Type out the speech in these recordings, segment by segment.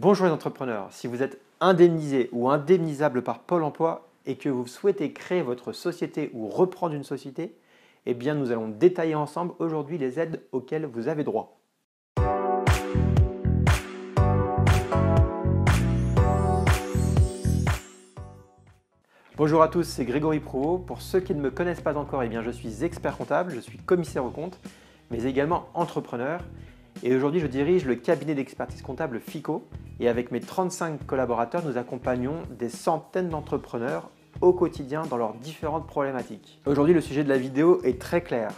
Bonjour les entrepreneurs, si vous êtes indemnisé ou indemnisable par Pôle emploi et que vous souhaitez créer votre société ou reprendre une société, eh bien nous allons détailler ensemble aujourd'hui les aides auxquelles vous avez droit. Bonjour à tous, c'est Grégory Prouveau. Pour ceux qui ne me connaissent pas encore, eh bien je suis expert comptable, je suis commissaire aux comptes, mais également entrepreneur. Et aujourd'hui, je dirige le cabinet d'expertise comptable FICO et avec mes 35 collaborateurs, nous accompagnons des centaines d'entrepreneurs au quotidien dans leurs différentes problématiques. Aujourd'hui, le sujet de la vidéo est très clair.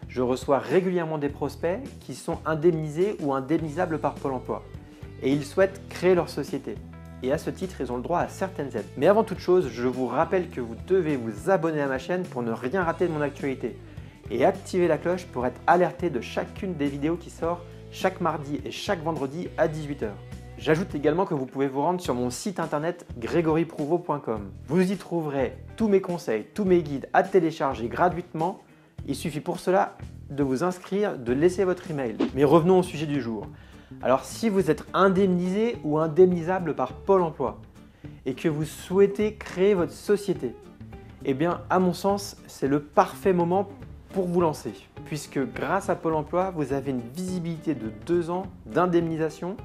Je reçois régulièrement des prospects qui sont indemnisés ou indemnisables par Pôle emploi et ils souhaitent créer leur société. Et à ce titre, ils ont le droit à certaines aides. Mais avant toute chose, je vous rappelle que vous devez vous abonner à ma chaîne pour ne rien rater de mon actualité et activer la cloche pour être alerté de chacune des vidéos qui sortent chaque mardi et chaque vendredi à 18 h. J'ajoute également que vous pouvez vous rendre sur mon site internet grégoryprouveau.com. Vous y trouverez tous mes conseils, tous mes guides à télécharger gratuitement. Il suffit pour cela de vous inscrire, de laisser votre email. Mais revenons au sujet du jour. Alors si vous êtes indemnisé ou indemnisable par Pôle emploi et que vous souhaitez créer votre société, eh bien à mon sens, c'est le parfait moment pour vous lancer, puisque grâce à Pôle emploi, vous avez une visibilité de 2 ans d'indemnisation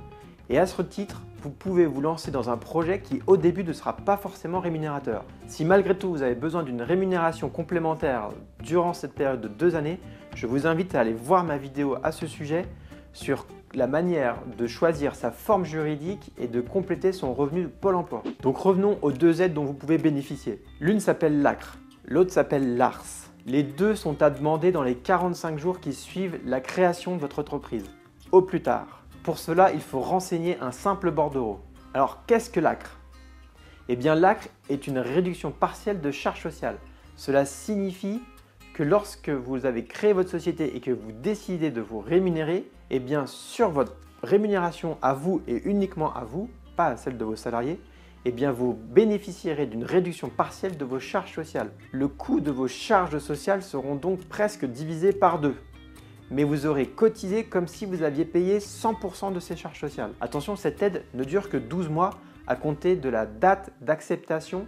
et à ce titre, vous pouvez vous lancer dans un projet qui au début ne sera pas forcément rémunérateur. Si malgré tout vous avez besoin d'une rémunération complémentaire durant cette période de 2 années, je vous invite à aller voir ma vidéo à ce sujet sur la manière de choisir sa forme juridique et de compléter son revenu de Pôle emploi. Donc revenons aux 2 aides dont vous pouvez bénéficier. L'une s'appelle l'ACRE, l'autre s'appelle l'ARS. Les 2 sont à demander dans les 45 jours qui suivent la création de votre entreprise, au plus tard. Pour cela, il faut renseigner un simple bordereau. Alors, qu'est-ce que l'ACRE? Eh bien, l'ACRE est une réduction partielle de charges sociales. Cela signifie que lorsque vous avez créé votre société et que vous décidez de vous rémunérer, eh bien, sur votre rémunération à vous et uniquement à vous, pas à celle de vos salariés, eh bien vous bénéficierez d'une réduction partielle de vos charges sociales. Le coût de vos charges sociales seront donc presque divisés par 2. Mais vous aurez cotisé comme si vous aviez payé 100% de ces charges sociales. Attention, cette aide ne dure que 12 mois à compter de la date d'acceptation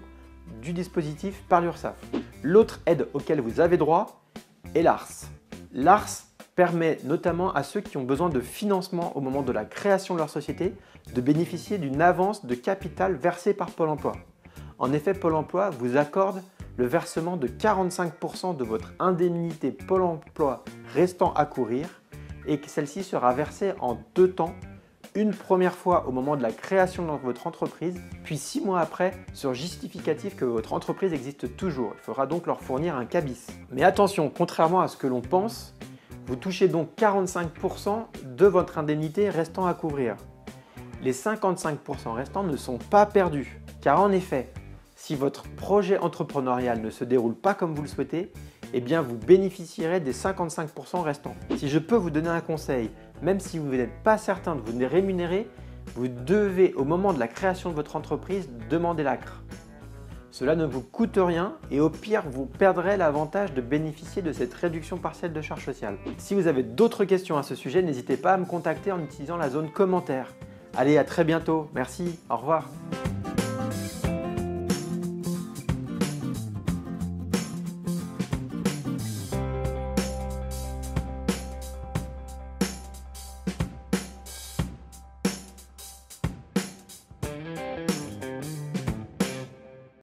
du dispositif par l'URSSAF. L'autre aide auquel vous avez droit est l'ARS. L'ARS permet notamment à ceux qui ont besoin de financement au moment de la création de leur société de bénéficier d'une avance de capital versée par Pôle emploi. En effet, Pôle emploi vous accorde le versement de 45% de votre indemnité Pôle emploi restant à courir et que celle-ci sera versée en 2 temps, une première fois au moment de la création de votre entreprise, puis 6 mois après sur justificatif que votre entreprise existe toujours. Il faudra donc leur fournir un cabis. Mais attention, contrairement à ce que l'on pense, vous touchez donc 45% de votre indemnité restant à couvrir. Les 55% restants ne sont pas perdus, car en effet, si votre projet entrepreneurial ne se déroule pas comme vous le souhaitez, eh bien vous bénéficierez des 55% restants. Si je peux vous donner un conseil, même si vous n'êtes pas certain de vous rémunérer, vous devez au moment de la création de votre entreprise demander l'ACRE. Cela ne vous coûte rien et au pire, vous perdrez l'avantage de bénéficier de cette réduction partielle de charges sociales. Si vous avez d'autres questions à ce sujet, n'hésitez pas à me contacter en utilisant la zone commentaires. Allez, à très bientôt. Merci. Au revoir.